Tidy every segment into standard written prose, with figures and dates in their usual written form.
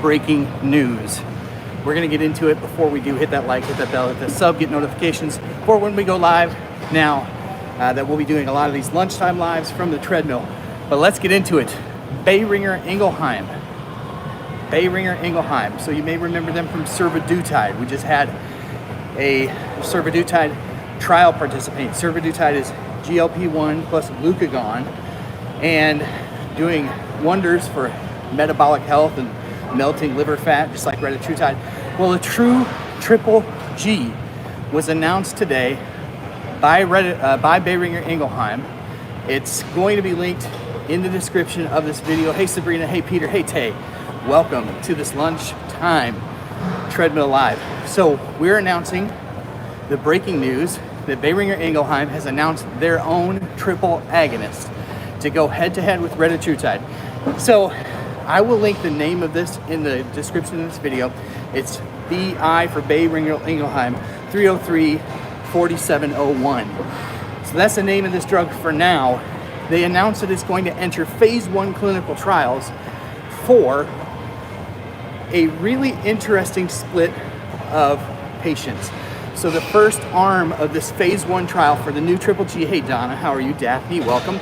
breaking news. We're gonna get into it. Before we do, hit that like, hit that bell, hit that sub, get notifications for when we go live. Now that we'll be doing a lot of these lunchtime lives from the treadmill. But let's get into it. Boehringer Ingelheim. Boehringer Ingelheim. So you may remember them from Tirzepatide. We just had a Tirzepatide trial participant. Tirzepatide is GLP-1 plus glucagon, and doing wonders for metabolic health and melting liver fat, just like Retatrutide. Well, the true triple G was announced today by Boehringer Ingelheim. It's going to be linked in the description of this video. Hey Sabrina, hey Peter, hey Tay. Welcome to this lunchtime treadmill live. So we're announcing the breaking news that Boehringer Ingelheim has announced their own triple agonist to go head-to-head with Retatrutide. So I will link the name of this in the description of this video. It's BI for Boehringer Ingelheim 303-4701. So that's the name of this drug for now. They announced that it's going to enter phase 1 clinical trials for a really interesting split of patients. So the first arm of this phase 1 trial for the new triple G, hey Donna, how are you? Daphne, welcome.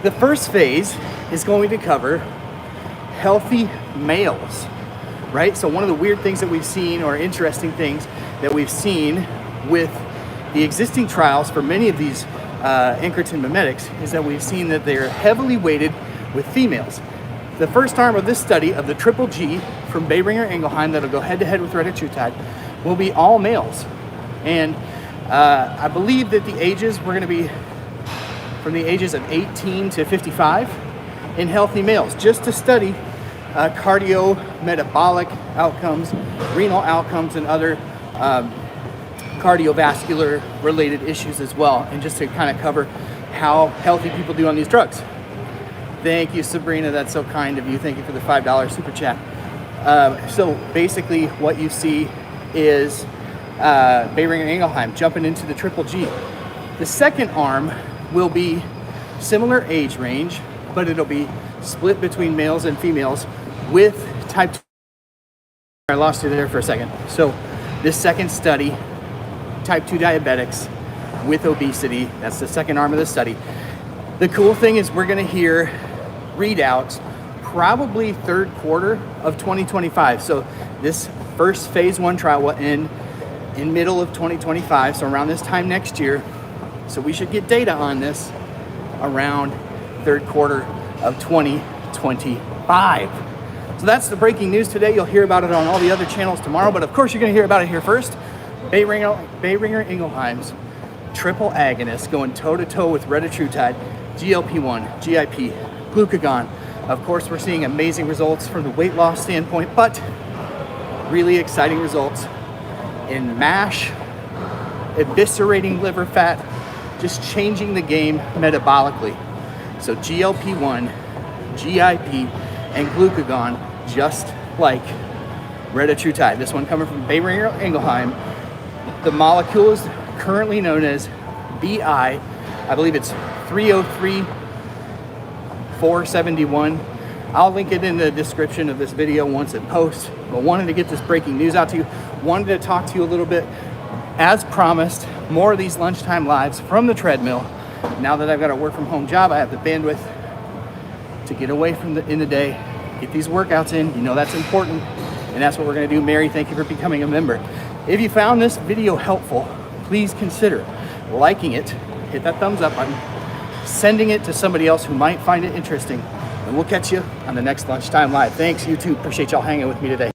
The first phase is going to cover healthy males, right? So one of the weird things that we've seen, or interesting things that we've seen with the existing trials for many of these incretin mimetics, is that we've seen that they're heavily weighted with females. The first arm of this study of the triple G from Boehringer Ingelheim that'll go head-to-head with Retatrutide will be all males. And I believe that the ages, we're gonna be from the ages of 18 to 55 in healthy males, just to study cardio-metabolic outcomes, renal outcomes, and other cardiovascular related issues as well, and just to kind of cover how healthy people do on these drugs. Thank you, Sabrina, that's so kind of you. Thank you for the $5 super chat. So basically what you see is Boehringer Ingelheim jumping into the triple G. The second arm will be similar age range, but it'll be split between males and females with type 2. I lost you there for a second. So this second study, type 2 diabetics with obesity, that's the second arm of the study. The cool thing is we're gonna hear readouts probably third quarter of 2025. So this first phase 1 trial will end in middle of 2025, so around this time next year. So we should get data on this around third quarter of 2025. So that's the breaking news today. You'll hear about it on all the other channels tomorrow, but of course you're gonna hear about it here first. Boehringer Ingelheim's triple agonist going toe-to-toe with Retatrutide, GLP-1, GIP, glucagon. Of course, we're seeing amazing results from the weight loss standpoint, but really exciting results in MASH, eviscerating liver fat, just changing the game metabolically. So GLP-1, GIP, and glucagon, just like Retatrutide. This one coming from Boehringer Ingelheim. The molecule is currently known as BI. I believe it's 303-471. I'll link it in the description of this video once it posts. But wanted to get this breaking news out to you. Wanted to talk to you a little bit, as promised, more of these lunchtime lives from the treadmill. Now that I've got a work from home job, I have the bandwidth to get away from in the day, get these workouts in. You know that's important, and that's what we're gonna do. Mary, thank you for becoming a member. If you found this video helpful, please consider liking it, hit that thumbs up button, sending it to somebody else who might find it interesting, and we'll catch you on the next lunchtime live. Thanks, YouTube. Appreciate y'all hanging with me today.